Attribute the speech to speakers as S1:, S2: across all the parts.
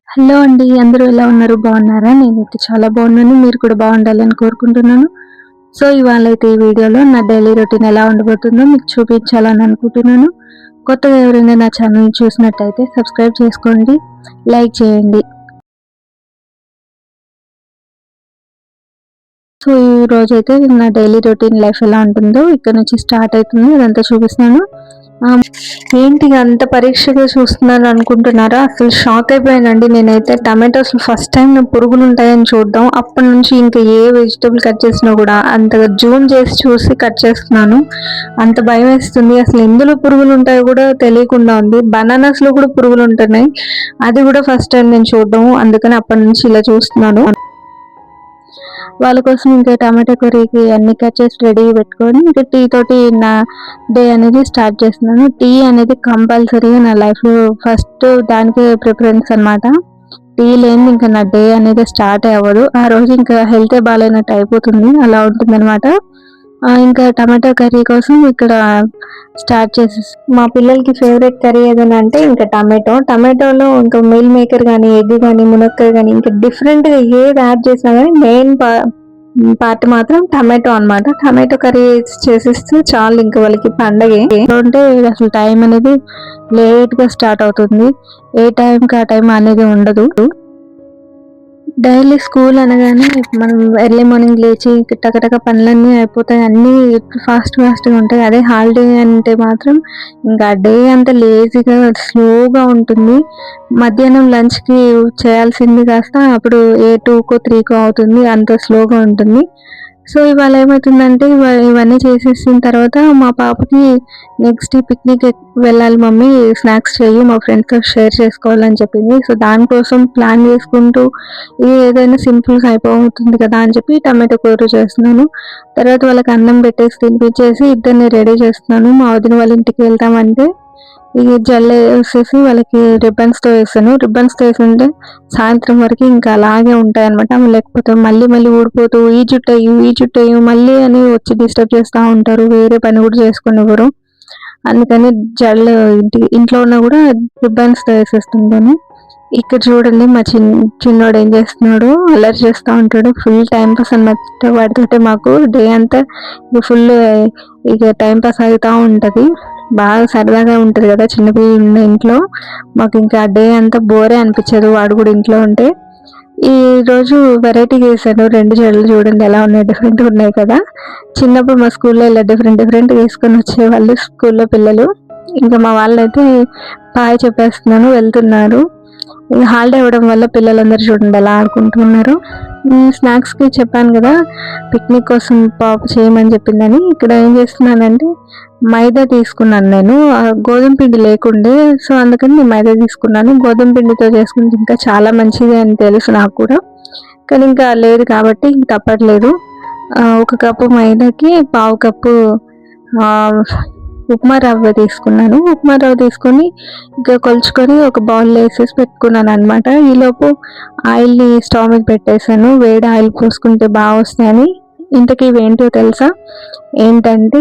S1: Hello అండి. అందరూ ఎలా ఉన్నారు? బాగున్నారా? నేనైతే చాలా బాగున్నాను. మీరు కూడా బాగుండాలని కోరుకుంటున్నాను. సో, ఇవాళైతే ఈ వీడియోలో నా డైలీ రొటీన్ ఎలా ఉండబోతుందో మీకు చూపించాలని అనుకుంటున్నాను. కొత్తగా ఎవరైనా నా ఛానల్‌ని చూసినట్టయితే సబ్స్క్రైబ్ చేసుకోండి, లైక్ చేయండి. సో, ఈ రోజైతే నా డైలీ రొటీన్ లైఫ్ ఎలా ఉంటుందో ఇక్కడ నుంచి స్టార్ట్ అవుతుంది. అదంతా చూపిస్తాను. ఏంటి అంత పరీక్షగా చూస్తున్నాను అనుకుంటున్నారా? అసలు షాక్ అయిపోయానండి నేనైతే. టమాటోస్‌లో ఫస్ట్ టైమ్ నేను పురుగులుంటాయని చూడడం. అప్పటి నుంచి ఇంకా ఏ వెజిటబుల్ కట్ చేసినా కూడా అంతగా జూమ్ చేసి చూసి కట్ చేస్తున్నాను. అంత భయమేస్తుంది. అసలు ఎందులో పురుగులుంటాయో కూడా తెలియకుండా ఉంది. బనానాస్‌లో కూడా పురుగులుంటున్నాయి. అది కూడా ఫస్ట్ టైమ్ నేను చూడడం. అందుకని అప్పటి నుంచి ఇలా చూస్తున్నాను. వాళ్ళ కోసం ఇంకా టమాటా కర్రీకి అన్ని కట్ చేసి రెడీగా పెట్టుకొని ఇంకా టీ తోటి నా డే అనేది స్టార్ట్ చేస్తున్నాను. టీ అనేది కంపల్సరీగా నా లైఫ్‌లో ఫస్ట్ దానికే ప్రిఫరెన్స్ అనమాట. టీ లేనిది ఇంకా నా డే అనేది స్టార్ట్ అవ్వదు. ఆ రోజు ఇంకా హెల్తే బాలేనట్టు అయిపోతుంది. అలా ఉంటుందనమాట. ఇంకా టమాటా కర్రీ కోసం ఇక్కడ స్టార్ట్ చేసేసి మా పిల్లలకి ఫేవరెట్ కర్రీ ఏదైనా అంటే ఇంకా టమాటోలో ఇంకా మీల్ మేకర్ కానీ, ఎగ్ కానీ, మునక్కాయ కానీ ఇంకా డిఫరెంట్‌గా ఏది యాడ్ చేసినా కానీ మెయిన్ పార్ట్ మాత్రం టమాటో అన్నమాట. టమాటో కర్రీ చేసేస్తే చాలు ఇంక వాళ్ళకి పండగే. అంటే అసలు టైం అనేది లేట్‌గా స్టార్ట్ అవుతుంది. ఏ టైంకి ఆ టైం అనేది ఉండదు. డైలీ స్కూల్ అనగానే మనం ఎర్లీ మార్నింగ్ లేచి టకటక పనులన్నీ అయిపోతాయి. అన్నీ ఫాస్ట్‌గా ఉంటాయి. అదే హాలిడే అంటే మాత్రం ఇంకా డే అంతా లేజీగా, స్లోగా ఉంటుంది. మధ్యాహ్నం లంచ్‌కి చేయాల్సింది కాస్త అప్పుడు ఏ 2కో, 3కో అవుతుంది. అంత స్లోగా ఉంటుంది. సో, ఇవాళ ఏమైతుందంటే ఇవన్నీ చేసేసిన తర్వాత మా పాపకి నెక్స్ట్ పిక్నిక్ వెళ్ళాలి మమ్మీ, స్నాక్స్ చెయ్యి మా ఫ్రెండ్స్‌తో షేర్ చేసుకోవాలని చెప్పింది. సో, దానికోసం ప్లాన్ చేసుకుంటూ ఏదైనా సింపుల్‌గా అయిపోతుంది కదా అని చెప్పి టమాటో కూర చేస్తున్నాను. తర్వాత వాళ్ళకి అన్నం పెట్టేసి తినిపించేసి ఇద్దరిని రెడీ చేస్తున్నాను. మా వదిన వాళ్ళ ఇంటికి వెళ్తామంటే ఈ జల్లేసేసి వాళ్ళకి రిబ్బన్స్‌తో ఏసాను. రిబ్బన్స్‌తో ఏసుంటే సాయంత్రం వరకు ఇంకా అలాగే ఉంటాయన్నమాట. అవి లేకపోతే మళ్ళీ ఊడిపోతూ ఈ జుట్టెయ్యి మళ్ళీ అని వచ్చి డిస్టర్బ్ చేస్తా ఉంటారు. వేరే పని కూడా చేసుకోనివ్వరు. అందుకని ఇంట్లో ఉన్నా కూడా రిబ్బన్స్‌తో ఏసేస్తుంటాను. ఇక్కడ చూడండి మా చిన్నోడు ఏం చేస్తున్నాడో, అల్లరి చేస్తా ఉంటాడు. ఫుల్ టైమ్ పాస్ అన్నమాట వాడితోటే మాకు డే అంతా ఫుల్ ఇక టైమ్ పాస్ అవుతా ఉంటది. బాగా సరదాగా ఉంటది కదా చిన్నపిల్లలు ఉన్న ఇంట్లో. మాకు ఇంకా డే అంతా బోరే అనిపించదు వాడు కూడా ఇంట్లో ఉంటే. ఈరోజు వెరైటీగా వేసాను. 2 జడలు చూడండి ఎలా ఉన్నాయి, డిఫరెంట్‌గా ఉన్నాయి కదా! చిన్నప్పుడు మా స్కూల్‌లో ఇలా డిఫరెంట్‌గా వేసుకొని వచ్చేవాళ్ళు స్కూల్‌లో పిల్లలు. ఇంకా మా వాళ్ళైతే బాయ్ చెప్పేస్తున్నాను, వెళ్తున్నారు. ఇగ హాలిడే అవ్వడం వల్ల పిల్లలందరూ చూడండి ఎలా ఆడుకుంటున్నారు. స్నాక్స్‌కి చెప్పాను గదా! పిక్నిక్ కోసం పాప చేయమని చెప్పిందని. ఇక్కడ ఏం చేస్తున్నానంటే మైదా తీసుకున్నాను నేను. గోధుమ పిండి లేకుండే. సో, అందుకని నేను మైదా తీసుకున్నాను. గోధుమ పిండితో చేసుకుంటే ఇంకా చాలా మంచిది అని తెలుసు నాకు కూడా. కానీ ఇంకా లేదు కాబట్టి ఇంక తప్పట్లేదు. ఒక కప్పు మైదాకి పావు కప్పు ఆహ్, ఉప్మా రవ్వ తీసుకున్నాను. ఉప్మా రవ్వ తీసుకొని ఇంకా కొలుచుకొని ఒక బౌల్‌లో ఏసేసి పెట్టుకున్నాననమాట. ఈలోపు ఆయిల్‌ని స్టవ్ మీద పెట్టేసాను. వేడి ఆయిల్ పోసుకుంటే వస్తాయని. ఇంతకీ ఇవేంటో తెలుసా? ఏంటంటే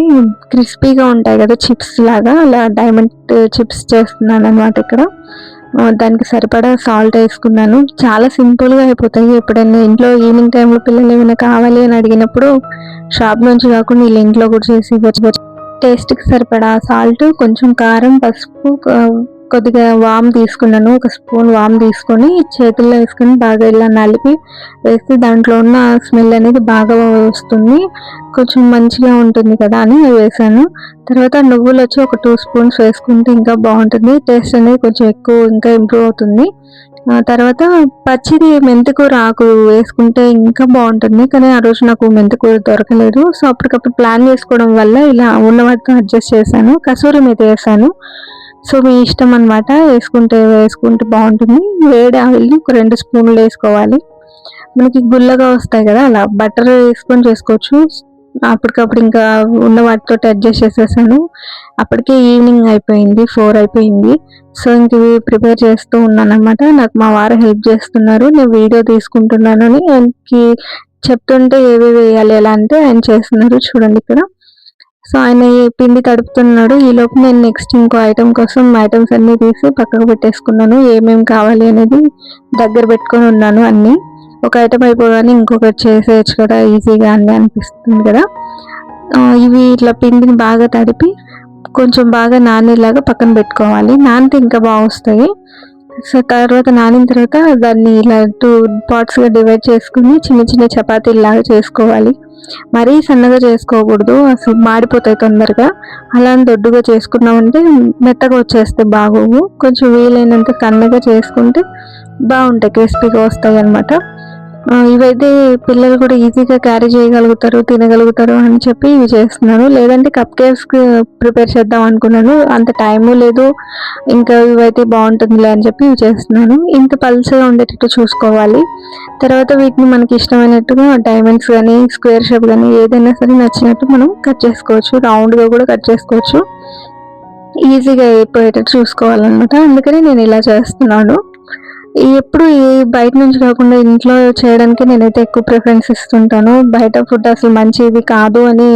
S1: క్రిస్పీగా ఉంటాయి కదా చిప్స్ లాగా, అలా డైమండ్ చిప్స్ చేస్తున్నాననమాట ఇక్కడ. దానికి సరిపడా సాల్ట్ ఏసుకున్నాను. చాలా సింపుల్‌గా అయిపోతాయి. ఎప్పుడైనా ఇంట్లో ఈవినింగ్ టైమ్‌లో పిల్లలు ఏమైనా కావాలి అని అడిగినప్పుడు షాప్ నుంచి కాకుండా వీళ్ళ ఇంట్లో కూడా చేసి ఇవ్వచ్చు. టేస్ట్‌కి సరిపడా సాల్ట్, కొంచెం కారం, పసుపు, కొద్దిగా వాము తీసుకున్నాను. ఒక స్పూన్ వాము తీసుకొని చేతుల్లో వేసుకొని బాగా ఇలా నలిపి వేస్తే దాంట్లో ఉన్న స్మెల్ అనేది బాగా వస్తుంది. కొంచెం మంచిగా ఉంటుంది కదా అని వేసాను. తర్వాత నువ్వులొచ్చి ఒక 2 స్పూన్స్ వేసుకుంటే ఇంకా బావుంటుంది. టేస్ట్ అనేది కొంచెం ఎక్కువ ఇంకా ఇంప్రూవ్ అవుతుంది. తర్వాత పచ్చిది మెంతికూర ఆకు వేసుకుంటే ఇంకా బావుంటుంది. కానీ ఆ రోజు నాకు మెంతికూర దొరకలేదు. సో, అప్పటికప్పుడు ప్లాన్ చేసుకోవడం వల్ల ఇలా ఉన్న వాటితో అడ్జస్ట్ చేశాను. కసూరి మేతి ఏసాను. సో, మీ ఇష్టం అనమాట. వేసుకుంటే బావుంటుంది. వేడి ఆయిల్‌ని ఒక 2 స్పూన్లు ఏసుకోవాలి. మనకి గుల్లగా వస్తాయి కదా! అలా బటర్ ఏసుకొని చేసుకోవచ్చు. అప్పటికప్పుడు ఇంకా ఉన్న వాటితోటి అడ్జస్ట్ చేసేసాను. అప్పటికే ఈవినింగ్ అయిపోయింది. 4 అయిపోయింది. సో, ఇంక ఇవి ప్రిపేర్ చేస్తూ ఉన్నాననమాట. నాకు మా వారు హెల్ప్ చేస్తున్నారు. నేను వీడియో తీసుకుంటున్నానని ఆయనకి చెప్తుంటే ఏవేవి వేయాలి ఎలా అంటే ఆయన చేస్తున్నారు చూడండి ఇక్కడ. సో ఆయన ఈ పిండి తడుపుతున్నాడు. ఈలోపు నేను నెక్స్ట్ ఇంకో ఐటెం కోసం ఐటమ్స్ అన్నీ తీసి పక్కకు పెట్టేసుకున్నాను. ఏమేమి కావాలి అనేది దగ్గర పెట్టుకొని ఉన్నాను అన్నీ. ఒక ఐటెం అయిపోగానే ఇంకొకటి చేసేయచ్చు కదా ఈజీగా అని అనిపిస్తుంది కదా. ఇవి ఇట్లా పిండిని బాగా తడిపి కొంచెం బాగా నానేలాగా పక్కన పెట్టుకోవాలి. నానితే ఇంకా బాగా వస్తాయి. సో తర్వాత నానిన తర్వాత దాన్ని ఇలా 2 పార్ట్స్గా డివైడ్ చేసుకుని చిన్న చిన్న చపాతీలాగా చేసుకోవాలి. మరీ సన్నగా చేసుకోకూడదు, అసలు మాడిపోతాయి తొందరగా. అలా అని దొడ్డుగా చేసుకున్నామంటే మెత్తగా వచ్చేస్తాయి, బాగోవు. కొంచెం వీలైనంత సన్నగా చేసుకుంటే బాగుంటాయి, క్రిస్పీగా వస్తాయి అన్నమాట. ఇవైతే పిల్లలు కూడా ఈజీగా క్యారీ చేయగలుగుతారు, తినగలుగుతారు అని చెప్పి ఇవి చేస్తున్నాను. లేదంటే కప్ కేక్స్ ప్రిపేర్ చేద్దాం అనుకున్నాను, అంత టైము లేదు. ఇంకా ఇవైతే బాగుంటుందిలే అని చెప్పి ఇవి చేస్తున్నాను. ఇంత పల్చగా ఉండేటట్టు చూసుకోవాలి. తర్వాత వీటిని మనకి ఇష్టమైనట్టుగా డైమండ్స్ కానీ స్క్వేర్ షేప్ కానీ ఏదైనా సరే నచ్చినట్టు మనం కట్ చేసుకోవచ్చు. రౌండ్గా కూడా కట్ చేసుకోవచ్చు. ఈజీగా అయిపోయేటట్టు చూసుకోవాలన్నమాట. అందుకని నేను ఇలా చేస్తున్నాను. ఎప్పుడు బయట నుంచి కాకుండా ఇంట్లో చేయడానికి నేనైతే ఎక్కువ ప్రిఫరెన్స్ ఇస్తుంటాను. బయట ఫుడ్ అసలు మంచిది కాదు అని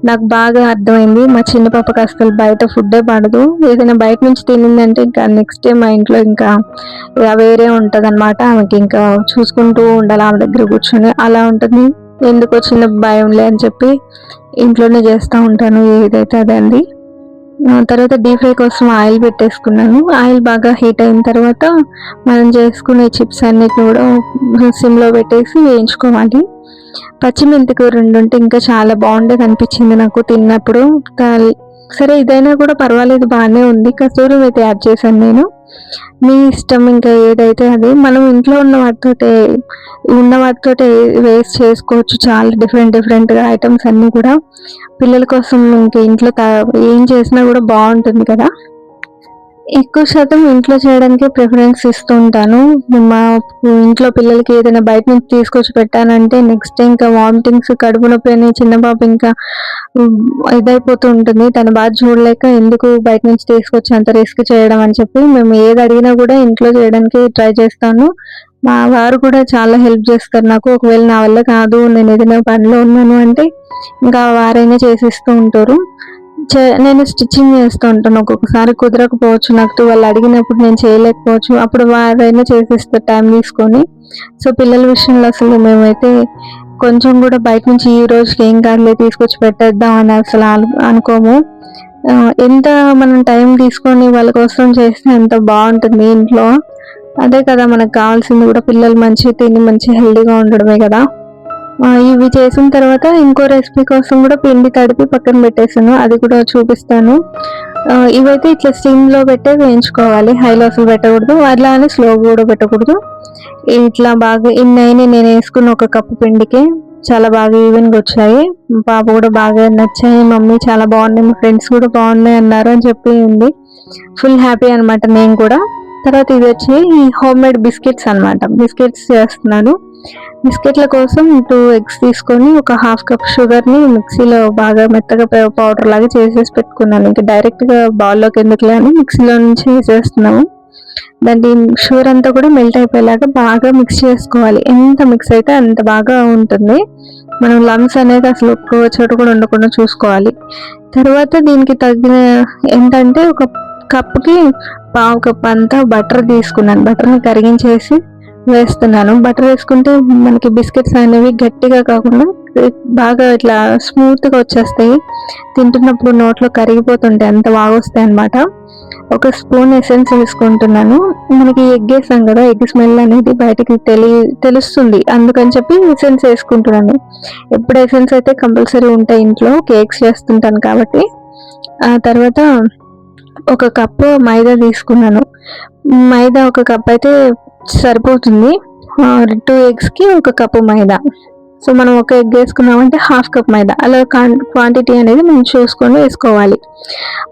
S1: నాకు బాగా అర్థమైంది. మా చిన్న పాపకి అసలు బయట ఫుడ్డే పడదు. ఏదైనా బయట నుంచి తినిందంటే ఇంకా నెక్స్ట్ డే మా ఇంట్లో ఇంకా వేరే ఉంటుంది అనమాట. ఆమెకి ఇంకా చూసుకుంటూ ఉండాలి ఆమె దగ్గర కూర్చొని, అలా ఉంటుంది. ఎందుకో చిన్న భయంలే అని చెప్పి ఇంట్లోనే చేస్తూ ఉంటాను ఏదైతే అదండి. తర్వాత డీప్ ఫ్రై కోసం ఆయిల్ పెట్టేసుకున్నాను. ఆయిల్ బాగా హీట్ అయిన తర్వాత మనం చేసుకునే చిప్స్ అన్నిటిని కూడా సిమ్లో పెట్టేసి వేయించుకోవాలి. పచ్చిమిరపకాయ కూర ఉంటే ఇంకా చాలా బాగుండేది అనిపించింది నాకు తిన్నప్పుడు. సరే ఇదైనా కూడా పర్వాలేదు, బాగానే ఉంది. కస్తూరి మేతి యాడ్ చేశాను నేను. మీ ఇష్టం, ఇంకా ఏదైతే అది. మనం ఇంట్లో ఉన్న వాటితోటే వేస్ట్ చేసుకోవచ్చు చాలా డిఫరెంట్గా ఐటమ్స్ అన్నీ కూడా. పిల్లల కోసం ఇంకా ఇంట్లో ఏం చేసినా కూడా బాగుంటుంది కదా. ఎక్కువ శాతం ఇంట్లో చేయడానికే ప్రిఫరెన్స్ ఇస్తూ ఉంటాను. మా ఇంట్లో పిల్లలకి ఏదైనా బయట నుంచి తీసుకొచ్చి పెట్టానంటే నెక్స్ట్ డే ఇంకా వామిటింగ్స్, కడుపు నొప్పి అని చిన్న పాప ఇంకా ఇదైపోతూ ఉంటుంది. తన బాధ చూడలేక ఎందుకు బయట నుంచి తీసుకొచ్చి అంత రిస్క్ చేయడం అని చెప్పి మేము ఏది అడిగినా కూడా ఇంట్లో చేయడానికి ట్రై చేస్తాను. మా వారు కూడా చాలా హెల్ప్ చేస్తారు నాకు. ఒకవేళ నా వల్ల కాదు, నేను ఏదైనా పనిలో ఉన్నాను అంటే ఇంకా వారైనా చేసిస్తూ ఉంటారు. నేను స్టిచ్చింగ్ చేస్తూ ఉంటాను. ఒక్కొక్కసారి కుదరకపోవచ్చు, నాకు వాళ్ళు అడిగినప్పుడు నేను చేయలేకపోవచ్చు. అప్పుడు వారైనా చేసిస్తారు టైం తీసుకొని. సో పిల్లల విషయంలో అసలు మేమైతే కొంచెం కూడా బయట నుంచి ఈ రోజుకి ఏం కాదులే తీసుకొచ్చి పెట్టేద్దాం అని అసలు అనుకోము. ఎంత మనం టైం తీసుకొని వాళ్ళ కోసం చేస్తే ఎంత బాగుంటుంది ఇంట్లో. అదే కదా మనకు కావాల్సింది కూడా, పిల్లలు మంచిగా తిని మంచి హెల్దీగా ఉండడమే కదా. ఇవి చేసిన తర్వాత ఇంకో రెసిపీ కోసం కూడా పిండి తడిపి పక్కన పెట్టేసాను, అది కూడా చూపిస్తాను. ఇవైతే ఇట్లా స్టీమ్లో పెట్టే వేయించుకోవాలి, హైలో అసలు పెట్టకూడదు, అట్లా అని స్లో కూడా పెట్టకూడదు. ఇట్లా బాగా ఇన్నైనా నేను వేసుకున్న ఒక కప్పు పిండికి చాలా బాగా ఈవెన్గా వచ్చాయి. పాప కూడా బాగా నచ్చాయి, మమ్మీ చాలా బాగున్నాయి, మా ఫ్రెండ్స్ కూడా బాగున్నాయి అన్నారు అని చెప్పి ఉంది. ఫుల్ హ్యాపీ అనమాట నేను కూడా. తర్వాత ఇది వచ్చి హోమ్ మేడ్ బిస్కెట్స్ అనమాట. బిస్కెట్స్ చేస్తున్నాను. బిస్కెట్ల కోసం 2 ఎగ్స్ తీసుకొని ఒక హాఫ్ కప్ షుగర్ని మిక్సీలో బాగా మెత్తగా పౌడర్ లాగా చేసేసి పెట్టుకున్నాను. ఇంకా డైరెక్ట్గా బౌల్లోకి ఎందుకులే అని మిక్సీలో నుంచి వేసేస్తున్నాము. దాన్ని షుగర్ అంతా కూడా మెల్ట్ అయిపోయేలాగా బాగా మిక్స్ చేసుకోవాలి. ఎంత మిక్స్ అయితే అంత బాగా ఉంటుంది. మనం లమ్స్ అనేది అసలు ఒక్క చోట కూడా ఉండకుండా చూసుకోవాలి. తర్వాత దీనికి తగిన ఏంటంటే ఒక కప్కి పావు కప్ అంతా బటర్ తీసుకున్నాను. బటర్ని కరిగించేసి వేస్తున్నాను. బటర్ వేసుకుంటే మనకి బిస్కెట్స్ అనేవి గట్టిగా కాకుండా బాగా ఇట్లా స్మూత్గా వచ్చేస్తాయి. తింటున్నప్పుడు నోట్లో కరిగిపోతుంటాయి, అంత బాగా వస్తాయి అన్నమాట. ఒక స్పూన్ ఎసెన్స్ వేసుకుంటున్నాను. మనకి ఎగ్ వేసాం కదా, ఎగ్ స్మెల్ అనేది బయటకి తెలుస్తుంది, అందుకని చెప్పి ఎసెన్స్ వేసుకుంటున్నాను. ఎప్పుడు ఎసెన్స్ అయితే కంపల్సరీ ఉంటాయి ఇంట్లో, కేక్స్ చేస్తుంటాను కాబట్టి. ఆ తర్వాత ఒక కప్పు మైదా తీసుకున్నాను. మైదా ఒక కప్ అయితే సరిపోతుంది. 2 ఎగ్స్కి ఒక కప్పు మైదా. సో మనం ఒక ఎగ్ వేసుకున్నామంటే హాఫ్ కప్ మైదా, అలా క్వాంటిటీ అనేది మనం చూసుకొని వేసుకోవాలి.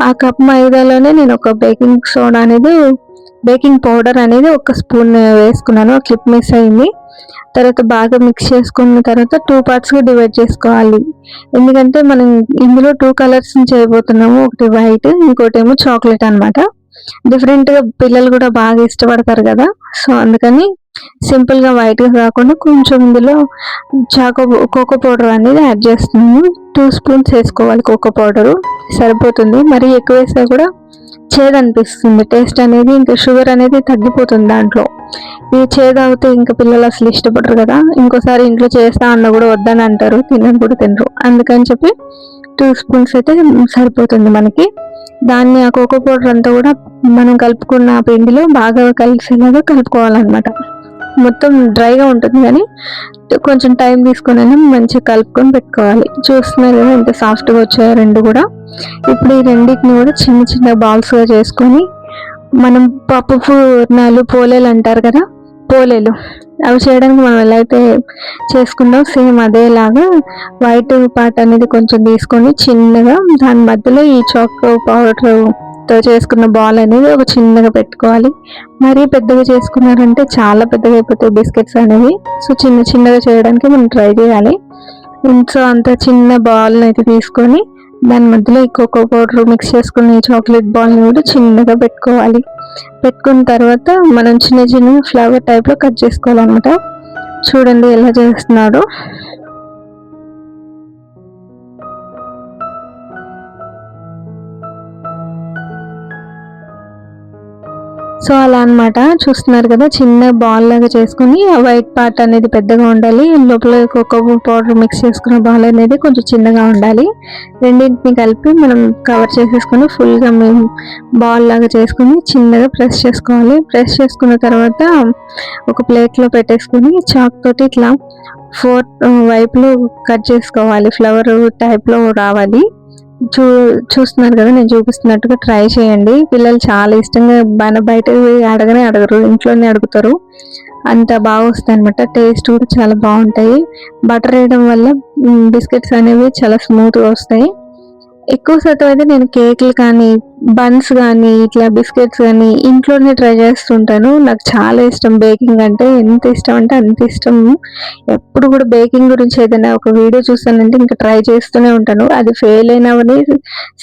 S1: ఆ కప్ మైదాలోనే నేను ఒక బేకింగ్ పౌడర్ అనేది 1 స్పూన్ వేసుకున్నాను. క్లిప్ మిస్ అయింది. తర్వాత బాగా మిక్స్ చేసుకున్న తర్వాత 2 పార్ట్స్గా డివైడ్ చేసుకోవాలి. ఎందుకంటే మనం ఇందులో 2 కలర్స్ చేయబోతున్నాము, ఒకటి వైట్, ఇంకోటి ఏమో చాక్లెట్ అనమాట. డిఫరెంట్గా పిల్లలు కూడా బాగా ఇష్టపడతారు కదా, సో అందుకని సింపుల్గా వైట్గా కాకుండా కొంచెం ఇందులో కోకో పౌడర్ అనేది యాడ్ చేస్తున్నాను. 2 స్పూన్స్ వేసుకోవాలి కోకో పౌడరు, సరిపోతుంది. మరి ఎక్కువ వేస్తే కూడా చేదు అనిపిస్తుంది, టేస్ట్ అనేది ఇంకా షుగర్ అనేది తగ్గిపోతుంది దాంట్లో. ఇది చేదు అవుతే ఇంకా పిల్లలు అసలు ఇష్టపడరు కదా. ఇంకోసారి ఇంట్లో చేస్తా అన్న కూడా వద్దని అంటారు, తినని కూడా తినరు. అందుకని చెప్పి 2 స్పూన్స్ అయితే సరిపోతుంది మనకి. దాన్ని ఆ కోకో పౌడర్ అంతా కూడా మనం కలుపుకున్న పిండిలో బాగా కలిసేలాగా కలుపుకోవాలన్నమాట. మొత్తం డ్రైగా ఉంటుంది కానీ కొంచెం టైం తీసుకొని మంచిగా కలుపుకొని పెట్టుకోవాలి. చూస్తున్నారు కదా ఎంత సాఫ్ట్గా వచ్చాయో రెండు కూడా. ఇప్పుడు ఈ రెండింటిని కూడా చిన్న చిన్న బాల్స్గా చేసుకొని మనం పప్పు పూర్ణాలు, పోలేలు అంటారు కదా, పోలేలు అవి చేయడానికి మనం ఎలా అయితే చేసుకుంటాం సేమ్ అదేలాగా వైట్ పార్ట్ అనేది కొంచెం తీసుకొని చిన్నగా దాని మధ్యలో ఈ చాకో పౌడర్తో చేసుకున్న బాల్ అనేది ఒక చిన్నగా పెట్టుకోవాలి. మరీ పెద్దగా చేసుకున్నారంటే చాలా పెద్దగా అయిపోతాయి బిస్కెట్స్ అనేవి. సో చిన్న చిన్నగా చేయడానికి మనం ట్రై చేయాలి. సో అంత చిన్న బాల్ని అయితే తీసుకొని దాని మధ్యలో ఈ కోకో పౌడర్ మిక్స్ చేసుకున్న ఈ చాక్లెట్ బాల్ని కూడా చిన్నగా పెట్టుకోవాలి. పెట్టుకున్న తర్వాత మనం చిన్న చిన్న ఫ్లవర్ టైప్లో కట్ చేసుకోవాలన్నమాట. చూడండి ఎలా చేస్తున్నాడో. సో అలా అనమాట, చూస్తున్నారు కదా, చిన్న బాల్ లాగా చేసుకుని ఆ వైట్ పార్ట్ అనేది పెద్దగా ఉండాలి, లోపల కోకో పౌడర్ మిక్స్ చేసుకున్న బాల్ అనేది కొంచెం చిన్నగా ఉండాలి. రెండింటిని కలిపి మనం కవర్ చేసేసుకొని ఫుల్గా మేము బాల్ లాగా చేసుకుని చిన్నగా ప్రెస్ చేసుకోవాలి. ప్రెస్ చేసుకున్న తర్వాత ఒక ప్లేట్లో పెట్టేసుకుని చాక్ తోటి ఇట్లా 4 వైపులు కట్ చేసుకోవాలి, ఫ్లవర్ టైప్లో రావాలి. చూస్తున్నారు కదా, నేను చూపిస్తున్నట్టుగా ట్రై చేయండి. పిల్లలు చాలా ఇష్టంగా బయట అడగనే అడగరు, ఇంట్లోనే అడుగుతారు. అంత బాగా వస్తాయి అనమాట. టేస్ట్ కూడా చాలా బాగుంటాయి. బటర్ వేయడం వల్ల బిస్కెట్స్ అనేవి చాలా స్మూత్గా వస్తాయి. ఎక్కువ శాతం అయితే నేను కేకులు కానీ, బన్స్ కానీ, ఇట్లా బిస్కెట్స్ కానీ ఇంట్లోనే ట్రై చేస్తుంటాను. నాకు చాలా ఇష్టం బేకింగ్ అంటే, ఎంత ఇష్టం అంటే అంత ఇష్టం. ఎప్పుడు కూడా బేకింగ్ గురించి ఏదైనా ఒక వీడియో చూస్తానంటే ఇంకా ట్రై చేస్తూనే ఉంటాను. అది ఫెయిల్ అయినవని,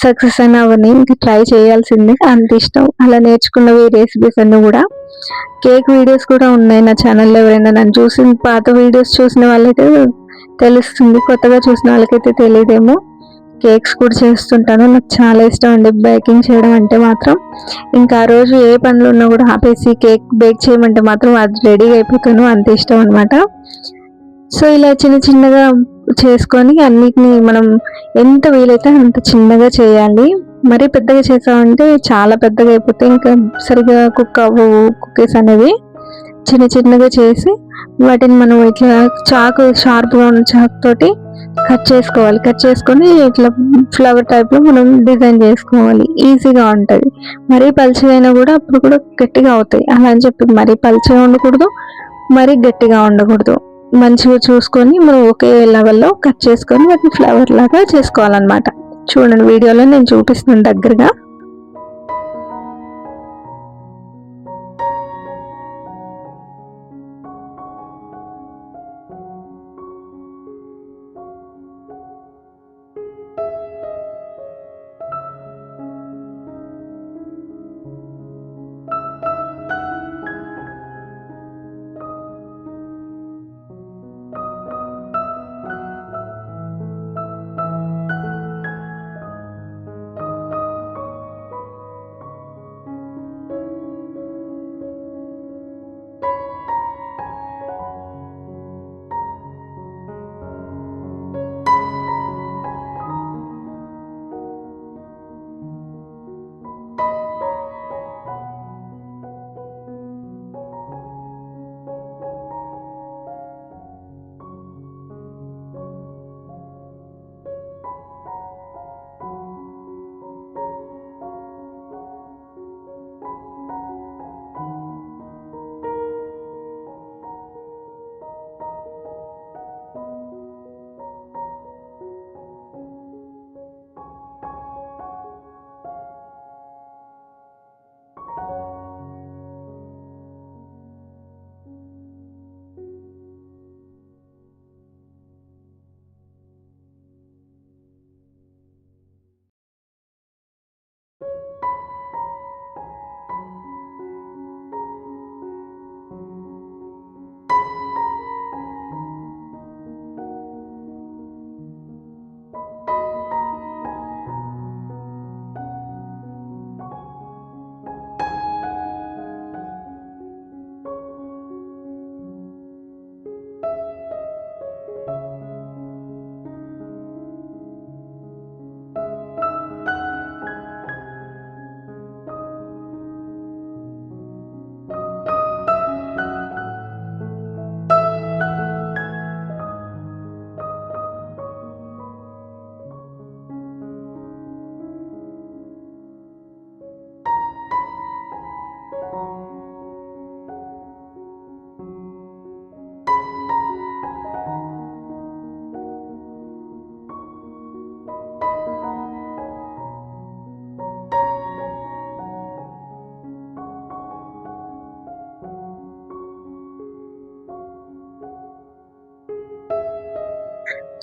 S1: సక్సెస్ అయినవని ఇంకా ట్రై చేయాల్సిందే, అంత ఇష్టం. అలా నేర్చుకున్నవి రెసిపీస్ అన్నీ కూడా. కేక్ వీడియోస్ కూడా ఉన్నాయి నా ఛానల్లో. ఎవరైనా నన్ను చూసి పాత వీడియోస్ చూసిన వాళ్ళైతే తెలుస్తుంది, కొత్తగా చూసిన వాళ్ళకైతే తెలియదేమో. కేక్స్ కూడా చేస్తుంటాను. నాకు చాలా ఇష్టం అండి బేకింగ్ చేయడం అంటే మాత్రం. ఇంకా ఆ రోజు ఏ పనులు ఉన్నా కూడా ఆపేసి కేక్ బేక్ చేయమంటే మాత్రం అది రెడీగా అయిపోతాను, అంత ఇష్టం అనమాట. సో ఇలా చిన్న చిన్నగా చేసుకొని అన్నిటిని మనం ఎంత వీలైతే అంత చిన్నగా చేయాలి. మరీ పెద్దగా చేసామంటే చాలా పెద్దగా అయిపోతే ఇంకా సరిగా కుక్ అవ్వవు కుకీస్ అనేవి. చిన్న చిన్నగా చేసి వాటిని మనం ఇట్లా షార్ప్గా ఉన్న చాకు తోటి కట్ చేసుకోవాలి. కట్ చేసుకొని ఇట్లా ఫ్లవర్ టైప్లో మనం డిజైన్ చేసుకోవాలి, ఈజీగా ఉంటుంది. మరీ పలుచగా అయినా కూడా అప్పుడు కూడా గట్టిగా అవుతాయి. అలా అని చెప్పి మరీ పలుచగా ఉండకూడదు, మరీ గట్టిగా ఉండకూడదు. మంచిగా చూసుకొని మనం ఒకే లెవెల్లో కట్ చేసుకొని వాటిని ఫ్లవర్ లాగా చేసుకోవాలన్నమాట. చూడండి వీడియోలో నేను చూపిస్తున్నాను దగ్గరగా.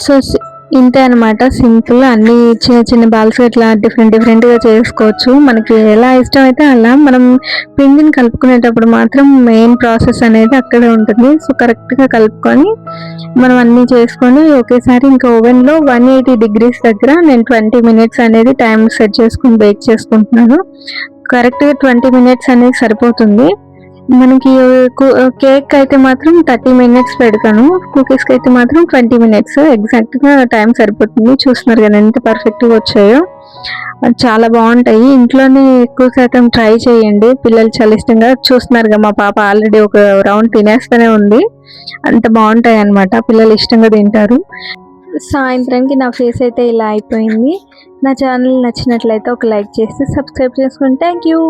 S1: సో ఇంతే అనమాట, సింపుల్. అన్ని చిన్న చిన్న బాల్స్ ఇట్లా డిఫరెంట్గా చేసుకోవచ్చు. మనకి ఎలా ఇష్టం అయితే అలా. మనం పిండిని కలుపుకునేటప్పుడు మాత్రం మెయిన్ ప్రాసెస్ అనేది అక్కడే ఉంటుంది. సో కరెక్ట్గా కలుపుకొని మనం అన్నీ చేసుకొని ఒకేసారి ఇంకా ఓవెన్లో 180 degrees దగ్గర నేను 20 minutes అనేది టైం సెట్ చేసుకుని బేక్ చేసుకుంటున్నాను. కరెక్ట్గా 20 minutes అనేది సరిపోతుంది మనకి. కేక్ అయితే మాత్రం 30 minutes పెడతాను, కుకీస్కి అయితే మాత్రం 20 minutes ఎగ్జాక్ట్గా టైం సరిపోతుంది. చూస్తున్నారు కదా ఎంత పర్ఫెక్ట్గా వచ్చాయో. చాలా బాగుంటాయి. ఇంట్లోనే ఎక్కువ శాతం ట్రై చేయండి, పిల్లలు చాలా ఇష్టంగా. చూస్తున్నారుగా మా పాప ఆల్రెడీ ఒక రౌండ్ తినేస్తూనే ఉంది. అంత బాగుంటాయి అన్నమాట, పిల్లలు ఇష్టంగా తింటారు. సాయంత్రంకి నా ఫేస్ అయితే ఇలా అయిపోయింది. నా ఛానల్ నచ్చినట్లయితే ఒక లైక్ చేసి సబ్స్క్రైబ్ చేసుకోండి. Thank you.